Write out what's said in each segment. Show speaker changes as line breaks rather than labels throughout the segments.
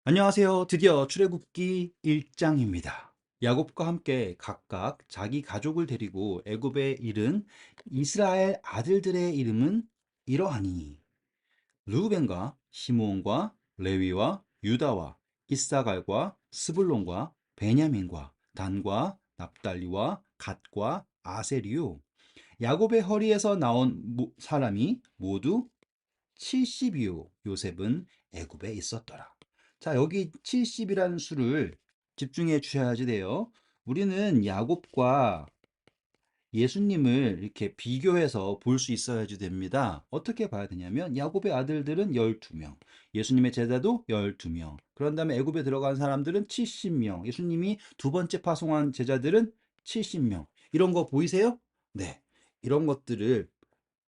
안녕하세요. 드디어 출애굽기 1장입니다. 야곱과 함께 각각 자기 가족을 데리고 애굽에 이른 이스라엘 아들들의 이름은 이러하니 르우벤과 시므온과 레위와 유다와 이사갈과 스불론과 베냐민과 단과 납달리와 갓과 아세리요. 야곱의 허리에서 나온 사람이 모두 70이요. 요셉은 애굽에 있었더라. 자, 여기 70이라는 수를 집중해 주셔야지 돼요. 우리는 야곱과 예수님을 이렇게 비교해서 볼 수 있어야지 됩니다. 어떻게 봐야 되냐면 야곱의 아들들은 12명, 예수님의 제자도 12명. 그런 다음에 애굽에 들어간 사람들은 70명. 예수님이 두 번째 파송한 제자들은 70명. 이런 거 보이세요? 네. 이런 것들을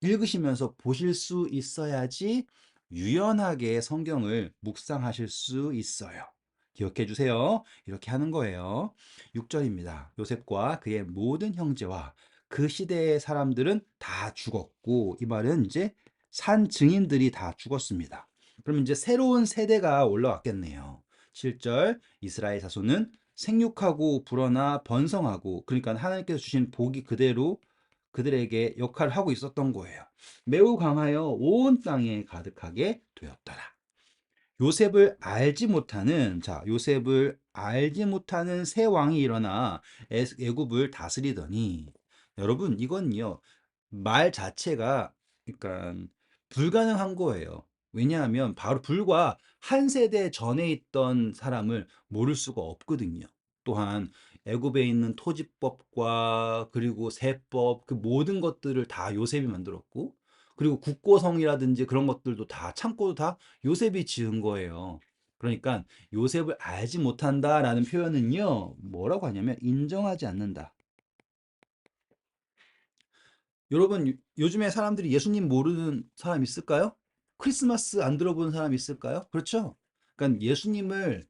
읽으시면서 보실 수 있어야지 유연하게 성경을 묵상하실 수 있어요. 기억해 주세요. 이렇게 하는 거예요. 6절입니다. 요셉과 그의 모든 형제와 그 시대의 사람들은 다 죽었고, 이 말은 이제 산 증인들이 다 죽었습니다. 그럼 이제 새로운 세대가 올라왔겠네요. 7절, 이스라엘 자손은 생육하고 불어나 번성하고, 그러니까 하나님께서 주신 복이 그대로 그들에게 역할을 하고 있었던 거예요. 매우 강하여 온 땅에 가득하게 되었더라. 요셉을 알지 못하는 새 왕이 일어나 애굽을 다스리더니, 여러분, 이건요, 말 자체가, 그러니까, 불가능한 거예요. 왜냐하면, 바로 불과 한 세대 전에 있던 사람을 모를 수가 없거든요. 또한, 애굽에 있는 토지법과, 그리고 세법, 그 모든 것들을 다 요셉이 만들었고, 그리고 국고성이라든지 그런 것들도 다, 창고도 다 요셉이 지은 거예요. 그러니까 요셉을 알지 못한다라는 표현은요, 뭐라고 하냐면 인정하지 않는다. 여러분, 요즘에 사람들이 예수님 모르는 사람 있을까요? 크리스마스 안 들어본 사람 있을까요? 그렇죠? 그러니까 예수님을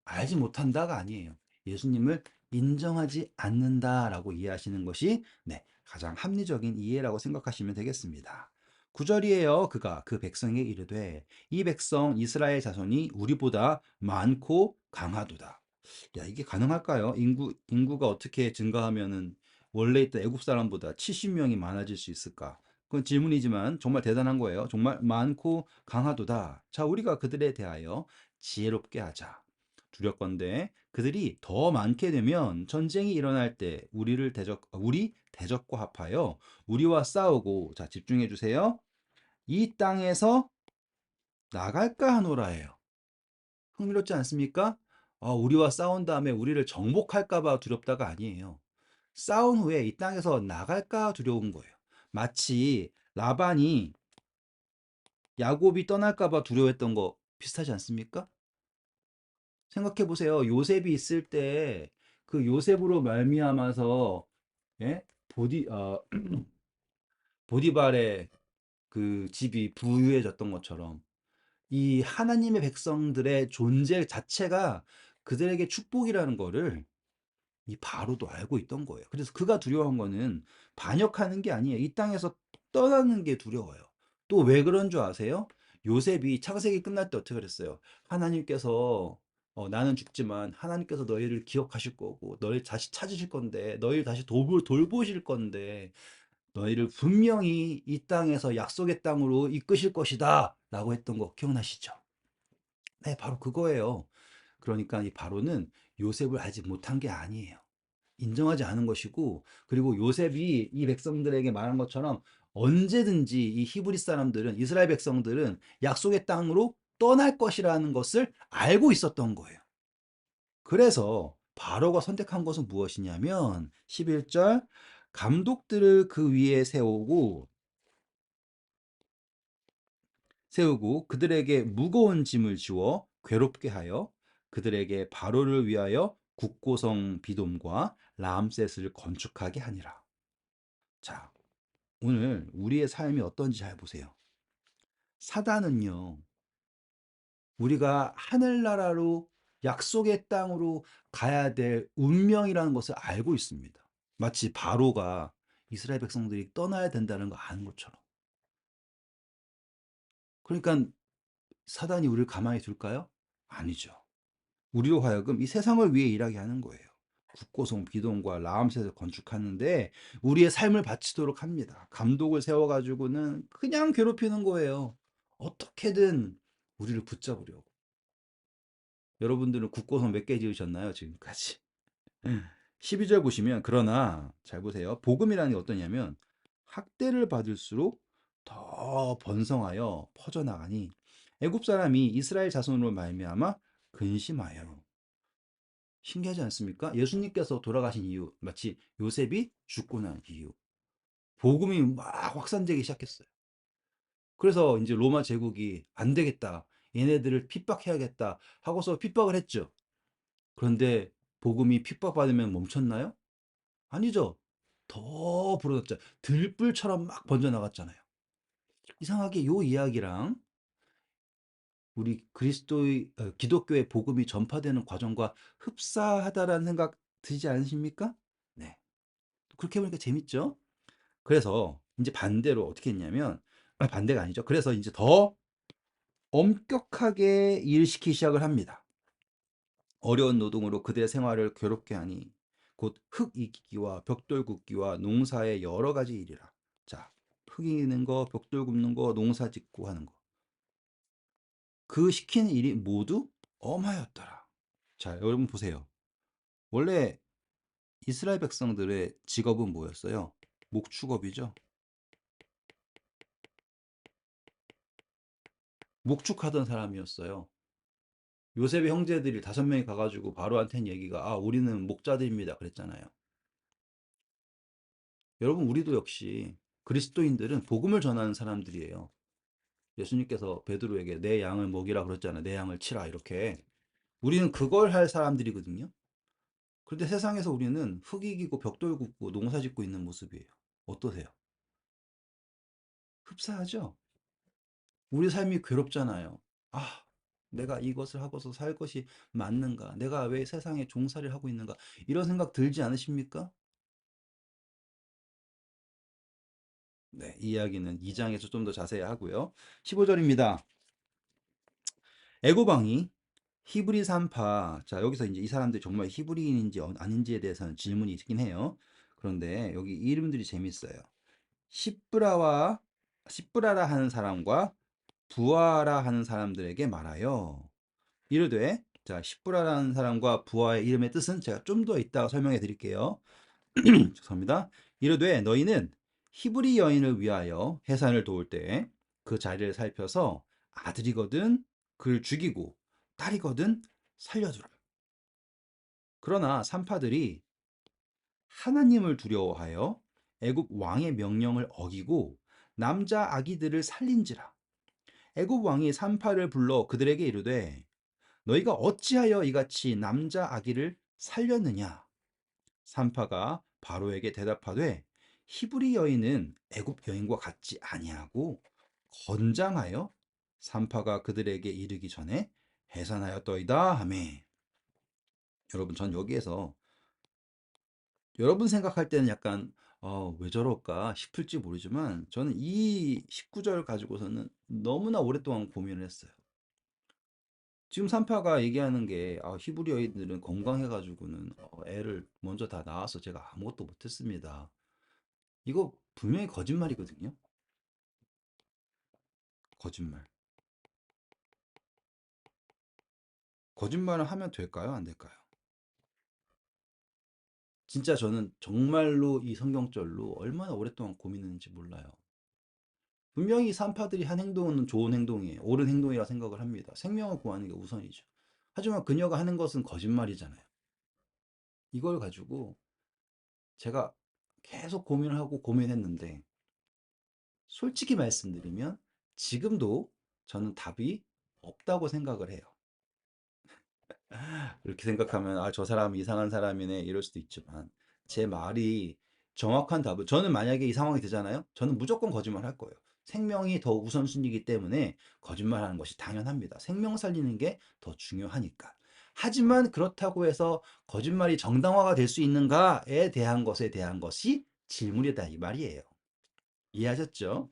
알지 못한다가 아니에요. 예수님을 인정하지 않는다라고 이해하시는 것이 네, 가장 합리적인 이해라고 생각하시면 되겠습니다. 9절이에요. 그가 그 백성에게 이르되 이 백성 이스라엘 자손이 우리보다 많고 강하도다. 야, 이게 가능할까요? 인구가 어떻게 증가하면은 원래 있던 애굽 사람보다 70명이 많아질 수 있을까? 그건 질문이지만 정말 대단한 거예요. 정말 많고 강하도다. 자, 우리가 그들에 대하여 지혜롭게 하자. 두렵건대 그들이 더 많게 되면 전쟁이 일어날 때 우리 대적과 합하여 우리와 싸우고, 자, 집중해 주세요. 이 땅에서 나갈까 하노라예요. 흥미롭지 않습니까? 우리와 싸운 다음에 우리를 정복할까 봐 두렵다가 아니에요. 싸운 후에 이 땅에서 나갈까 두려운 거예요. 마치 라반이 야곱이 떠날까 봐 두려워했던 거 비슷하지 않습니까? 생각해 보세요. 요셉이 있을 때 그 요셉으로 말미암아서 예? 보디발의 그 집이 부유해졌던 것처럼 이 하나님의 백성들의 존재 자체가 그들에게 축복이라는 거를 이 바로도 알고 있던 거예요. 그래서 그가 두려워한 거는 반역하는 게 아니에요. 이 땅에서 떠나는 게 두려워요. 또 왜 그런 줄 아세요? 요셉이 창세기 끝날 때 어떻게 그랬어요? 하나님께서 나는 죽지만 하나님께서 너희를 기억하실 거고 너희 다시 찾으실 건데 너희를 다시 돌보실 건데 너희를 분명히 이 땅에서 약속의 땅으로 이끄실 것이다 라고 했던 거 기억나시죠? 네, 바로 그거예요. 그러니까 이 바로는 요셉을 알지 못한 게 아니에요. 인정하지 않은 것이고, 그리고 요셉이 이 백성들에게 말한 것처럼 언제든지 이 히브리 사람들은, 이스라엘 백성들은 약속의 땅으로 떠날 것이라는 것을 알고 있었던 거예요. 그래서 바로가 선택한 것은 무엇이냐면 11절, 감독들을 그 위에 세우고 그들에게 무거운 짐을 지워 괴롭게 하여 그들에게 바로를 위하여 국고성 비돔과 라암셋을 건축하게 하니라. 자, 오늘 우리의 삶이 어떤지 잘 보세요. 사단은요, 우리가 하늘나라로 약속의 땅으로 가야 될 운명이라는 것을 알고 있습니다. 마치 바로가 이스라엘 백성들이 떠나야 된다는 거 아는 것처럼. 그러니까 사단이 우리를 가만히 둘까요? 아니죠. 우리로 하여금 이 세상을 위해 일하게 하는 거예요. 국고성 비동과 라암셋을 건축하는데 우리의 삶을 바치도록 합니다. 감독을 세워가지고는 그냥 괴롭히는 거예요. 어떻게든 우리를 붙잡으려고. 여러분들은 국고성 몇 개 지으셨나요, 지금까지? 12절 보시면, 그러나 잘 보세요. 복음이라는 게 어떠냐면 학대를 받을수록 더 번성하여 퍼져나가니 애굽 사람이 이스라엘 자손으로 말미암아 근심하여. 신기하지 않습니까? 예수님께서 돌아가신 이유, 마치 요셉이 죽고 난 이유, 복음이 막 확산되기 시작했어요. 그래서 이제 로마 제국이 안 되겠다, 얘네들을 핍박해야겠다 하고서 핍박을 했죠. 그런데 복음이 핍박받으면 멈췄나요? 아니죠. 더 불어졌죠. 들불처럼 막 번져나갔잖아요. 이상하게 요 이야기랑 우리 그리스도의 기독교의 복음이 전파되는 과정과 흡사하다라는 생각 드지 않으십니까? 네. 그렇게 보니까 재밌죠? 그래서 이제 반대로 어떻게 했냐면, 반대가 아니죠. 그래서 이제 더 엄격하게 일시키기 시작을 합니다. 어려운 노동으로 그들의 생활을 괴롭게 하니 곧 흙 이기기와 벽돌 굽기와 농사의 여러 가지 일이라. 자, 흙 이기는 거, 벽돌 굽는 거, 농사 짓고 하는 거. 그 시키는 일이 모두 엄하였더라. 자, 여러분 보세요. 원래 이스라엘 백성들의 직업은 뭐였어요? 목축업이죠. 목축하던 사람이었어요. 요셉의 형제들이 5명이 가가지고 바로한테는 얘기가, 아, 우리는 목자들입니다, 그랬잖아요. 여러분, 우리도 역시 그리스도인들은 복음을 전하는 사람들이에요. 예수님께서 베드로에게 내 양을 먹이라 그랬잖아요. 내 양을 치라, 이렇게. 우리는 그걸 할 사람들이거든요. 그런데 세상에서 우리는 흙 이기고 벽돌 굽고 농사 짓고 있는 모습이에요. 어떠세요? 흡사하죠? 우리 삶이 괴롭잖아요. 아, 내가 이것을 하고서 살 것이 맞는가? 내가 왜 세상에 종살이를 하고 있는가? 이런 생각 들지 않으십니까? 네, 이 이야기는 2장에서 좀 더 자세히 하고요. 15절입니다. 애굽 왕이 히브리 산파, 자, 여기서 이제 이 사람들이 정말 히브리인인지 아닌지에 대해서는 질문이 있긴 해요. 그런데 여기 이름들이 재밌어요. 시브라와 시브라라 하는 사람과 부아라 하는 사람들에게 말하여 이르되, 자, 시브라라는 사람과 부아의 이름의 뜻은 제가 좀 더 이따가 설명해 드릴게요. 죄송합니다. 이르되 너희는 히브리 여인을 위하여 해산을 도울 때 그 자리를 살펴서 아들이거든 그를 죽이고 딸이거든 살려두라. 그러나 산파들이 하나님을 두려워하여 애굽 왕의 명령을 어기고 남자 아기들을 살린지라. 애굽 왕이 산파를 불러 그들에게 이르되 너희가 어찌하여 이같이 남자 아기를 살렸느냐. 산파가 바로에게 대답하되 히브리 여인은 애굽 여인과 같지 아니하고 건장하여 산파가 그들에게 이르기 전에 해산하였더이다 하매. 여러분, 전 여기에서 여러분 생각할 때는 약간 왜 저럴까 싶을지 모르지만 저는 이 19절 가지고서는 너무나 오랫동안 고민을 했어요. 지금 산파가 얘기하는 게 히브리 여인들은 건강해가지고는 애를 먼저 다 낳아서 제가 아무것도 못했습니다. 이거 분명히 거짓말이거든요. 거짓말. 거짓말을 하면 될까요? 안 될까요? 진짜 저는 정말로 이 성경절로 얼마나 오랫동안 고민했는지 몰라요. 분명히 산파들이 한 행동은 좋은 행동이에요. 옳은 행동이라 생각을 합니다. 생명을 구하는 게 우선이죠. 하지만 그녀가 하는 것은 거짓말이잖아요. 이걸 가지고 제가 계속 고민을 하고 고민했는데 솔직히 말씀드리면 지금도 저는 답이 없다고 생각을 해요. 이렇게 생각하면 저 사람은 이상한 사람이네 이럴 수도 있지만 제 말이 정확한 답을, 저는 만약에 이 상황이 되잖아요. 저는 무조건 거짓말 할 거예요. 생명이 더 우선순위이기 때문에 거짓말하는 것이 당연합니다. 생명 살리는 게 더 중요하니까. 하지만 그렇다고 해서 거짓말이 정당화가 될 수 있는가에 대한 것에 대한 것이 질문이다 이 말이에요. 이해하셨죠?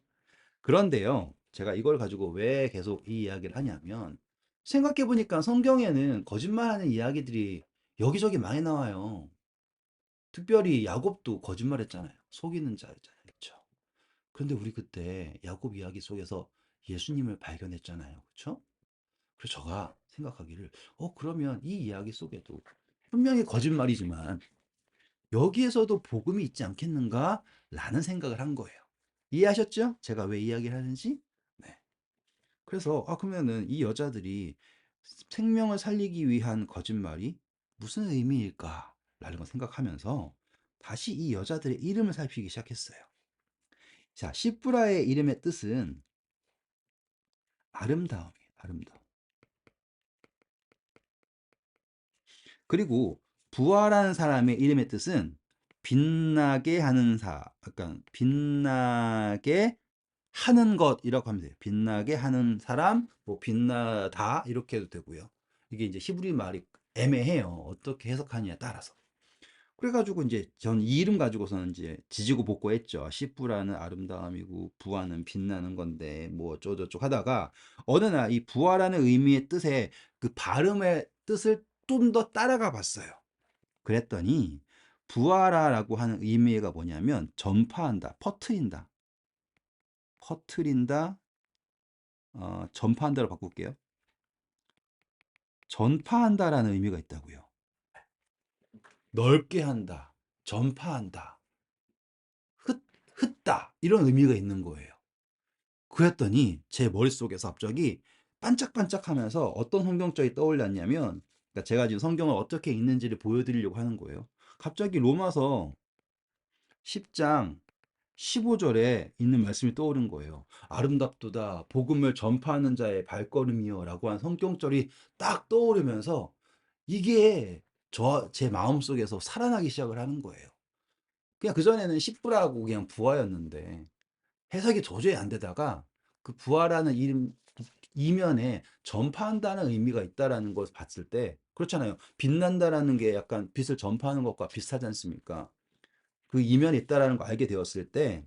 그런데요, 제가 이걸 가지고 왜 계속 이 이야기를 하냐면 생각해 보니까 성경에는 거짓말하는 이야기들이 여기저기 많이 나와요. 특별히 야곱도 거짓말했잖아요. 속이는 자였잖아요. 그렇죠? 그런데 우리 그때 야곱 이야기 속에서 예수님을 발견했잖아요. 그렇죠? 그래서 제가 생각하기를 그러면 이 이야기 속에도 분명히 거짓말이지만 여기에서도 복음이 있지 않겠는가? 라는 생각을 한 거예요. 이해하셨죠? 제가 왜 이야기를 하는지? 네. 그래서 그러면은 이 여자들이 생명을 살리기 위한 거짓말이 무슨 의미일까? 라는 걸 생각하면서 다시 이 여자들의 이름을 살피기 시작했어요. 자, 시브라의 이름의 뜻은 아름다움이에요. 아름다움. 그리고 부하라는 사람의 이름의 뜻은 빛나게 하는 약간 빛나게 하는 것이라고 하면 돼요. 빛나게 하는 사람, 뭐 빛나다 이렇게 해도 되고요. 이게 이제 히브리 말이 애매해요. 어떻게 해석하느냐에 따라서. 그래가지고 이제 전 이 이름 가지고서는 이제 지지고 볶고했죠. 시프라는 아름다움이고 부하는 빛나는 건데 뭐 어쩌고저쩌고 하다가 어느 날 이 부하라는 의미의 뜻에 그 발음의 뜻을 좀 더 따라가 봤어요. 그랬더니 부하라라고 하는 의미가 뭐냐면 전파한다, 퍼트린다, 퍼트린다, 전파한다로 바꿀게요. 전파한다라는 의미가 있다고요. 넓게 한다, 전파한다, 흩다 이런 의미가 있는 거예요. 그랬더니 제 머릿속에서 갑자기 반짝반짝하면서 어떤 성경적이 떠올랐냐면 그러니까 제가 지금 성경을 어떻게 읽는지를 보여드리려고 하는 거예요. 갑자기 로마서 10장 15절에 있는 말씀이 떠오른 거예요. 아름답도다 복음을 전파하는 자의 발걸음이요 라고 한 성경절이 딱 떠오르면서 이게 제 마음속에서 살아나기 시작을 하는 거예요. 그냥 그전에는 십부라고 그냥 부하였는데 해석이 도저히 안 되다가 그 부하라는 이름 이면에 전파한다는 의미가 있다라는 것을 봤을 때 그렇잖아요. 빛난다라는 게 약간 빛을 전파하는 것과 비슷하지 않습니까? 그 이면에 있다라는 걸 알게 되었을 때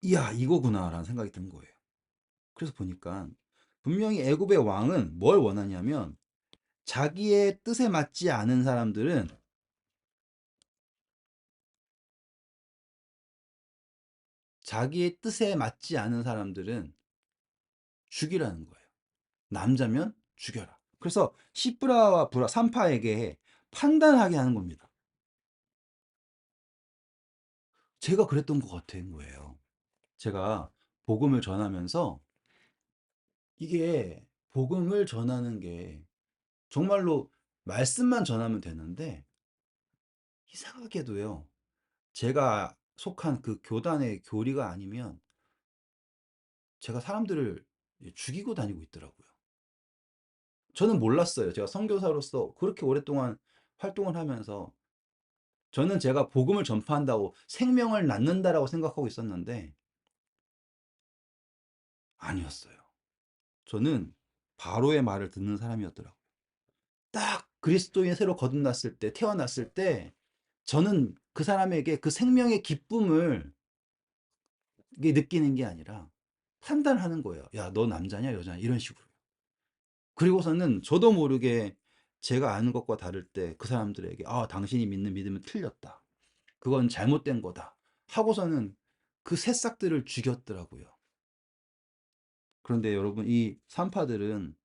이야 이거구나라는 생각이 든 거예요. 그래서 보니까 분명히 애굽의 왕은 뭘 원하냐면 자기의 뜻에 맞지 않은 사람들은 자기의 뜻에 맞지 않은 사람들은 죽이라는 거예요. 남자면 죽여라. 그래서 시브라와 브라 3파에게 판단하게 하는 겁니다. 제가 그랬던 것 같은 거예요. 제가 복음을 전하면서 이게 복음을 전하는 게 정말로 말씀만 전하면 되는데 이상하게도요. 제가 속한 그 교단의 교리가 아니면 제가 사람들을 죽이고 다니고 있더라고요. 저는 몰랐어요. 제가 선교사로서 그렇게 오랫동안 활동을 하면서 저는 제가 복음을 전파한다고 생명을 낳는다라고 생각하고 있었는데 아니었어요. 저는 바로의 말을 듣는 사람이었더라고요. 딱 그리스도인이 새로 거듭났을 때, 태어났을 때 저는 그 사람에게 그 생명의 기쁨을 이게 느끼는 게 아니라 판단하는 거예요. 야, 너 남자냐, 여자냐, 이런 식으로. 그리고서는 저도 모르게 제가 아는 것과 다를 때 그 사람들에게, 당신이 믿는 믿음은 틀렸다. 그건 잘못된 거다. 하고서는 그 새싹들을 죽였더라고요. 그런데 여러분, 이 산파들은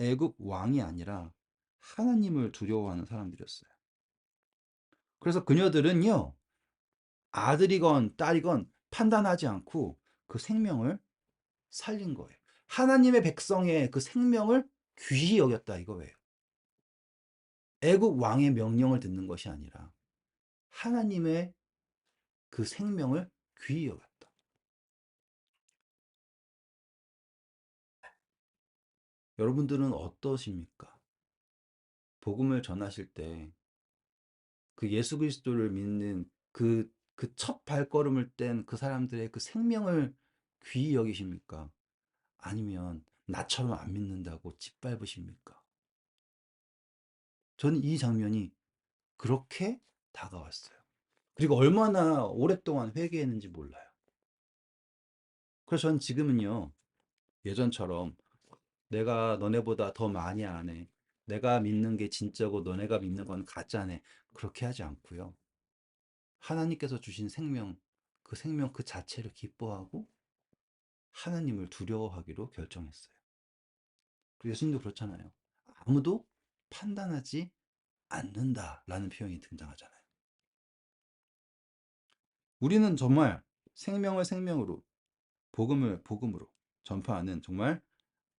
애굽 왕이 아니라 하나님을 두려워하는 사람들이었어요. 그래서 그녀들은요, 아들이건 딸이건 판단하지 않고 그 생명을 살린 거예요. 하나님의 백성의 그 생명을 귀히 여겼다 이거예요. 애국 왕의 명령을 듣는 것이 아니라 하나님의 그 생명을 귀히 여겼다. 여러분들은 어떠십니까? 복음을 전하실 때 그 예수 그리스도를 믿는 그 첫 발걸음을 뗀 그 사람들의 그 생명을 귀히 여기십니까? 아니면 나처럼 안 믿는다고 짓밟으십니까? 저는 이 장면이 그렇게 다가왔어요. 그리고 얼마나 오랫동안 회개했는지 몰라요. 그래서 저는 지금은요, 예전처럼 내가 너네보다 더 많이 아네. 내가 믿는 게 진짜고 너네가 믿는 건 가짜네. 그렇게 하지 않고요. 하나님께서 주신 생명, 그 생명 그 자체를 기뻐하고 하나님을 두려워하기로 결정했어요. 그리고 예수님도 그렇잖아요. 아무도 판단하지 않는다라는 표현이 등장하잖아요. 우리는 정말 생명을 생명으로, 복음을 복음으로 전파하는 정말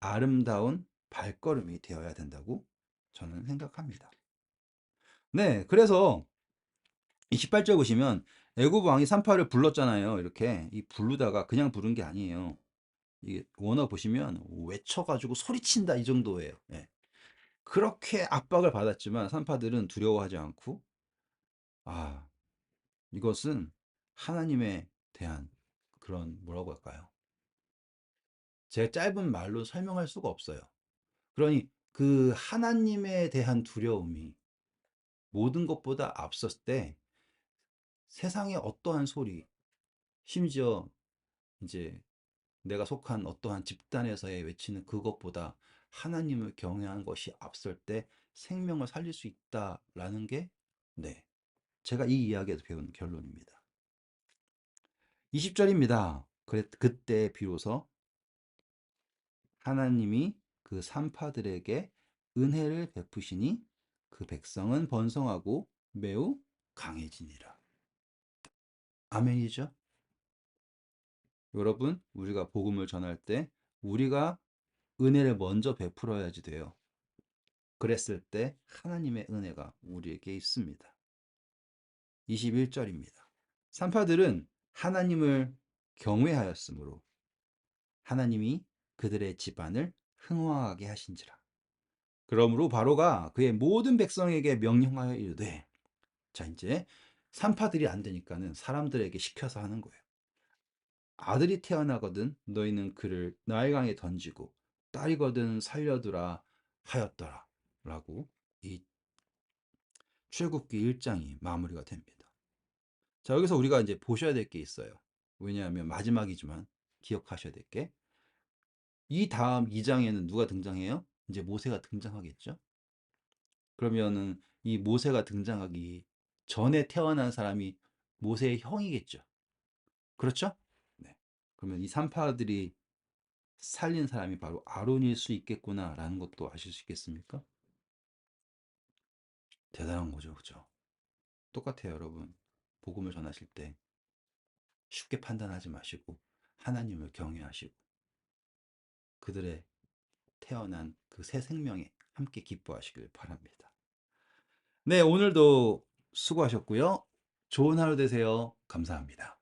아름다운 발걸음이 되어야 된다고 저는 생각합니다. 네, 그래서 이 18절 보시면 애굽 왕이 산파를 불렀잖아요. 이렇게 이 부르다가 그냥 부른 게 아니에요. 이게 원어 보시면 외쳐가지고 소리친다 이 정도예요. 예. 그렇게 압박을 받았지만 산파들은 두려워하지 않고 아 이것은 하나님에 대한 그런 뭐라고 할까요? 제 짧은 말로 설명할 수가 없어요. 그러니 그 하나님에 대한 두려움이 모든 것보다 앞섰을 때 세상의 어떠한 소리, 심지어 이제 내가 속한 어떠한 집단에서의 외치는 그것보다 하나님을 경외하는 것이 앞설 때 생명을 살릴 수 있다라는 게, 네, 제가 이 이야기에서 배운 결론입니다. 20절입니다. 그때 비로소 하나님이 그 산파들에게 은혜를 베푸시니 그 백성은 번성하고 매우 강해지니라. 아멘이죠? 여러분, 우리가 복음을 전할 때 우리가 은혜를 먼저 베풀어야지 돼요. 그랬을 때 하나님의 은혜가 우리에게 있습니다. 21절입니다. 산파들은 하나님을 경외하였으므로 하나님이 그들의 집안을 흥왕하게 하신지라. 그러므로 바로가 그의 모든 백성에게 명령하여 이르되, 자 이제 산파들이 안 되니까는 사람들에게 시켜서 하는 거예요. 아들이 태어나거든 너희는 그를 나일강에 던지고 딸이거든 살려두라 하였더라 라고 이 출애굽기 1장이 마무리가 됩니다. 자 여기서 우리가 이제 보셔야 될 게 있어요. 왜냐하면 마지막이지만 기억하셔야 될 게 이 다음 2장에는 누가 등장해요? 이제 모세가 등장하겠죠. 그러면은 이 모세가 등장하기 전에 태어난 사람이 모세의 형이겠죠. 그렇죠? 네. 그러면 이 산파들이 살린 사람이 바로 아론일 수 있겠구나라는 것도 아실 수 있겠습니까? 대단한 거죠, 그죠? 똑같아요, 여러분. 복음을 전하실 때 쉽게 판단하지 마시고 하나님을 경외하시고 그들의 태어난 그 새 생명에 함께 기뻐하시길 바랍니다. 네, 오늘도 수고하셨고요. 좋은 하루 되세요. 감사합니다.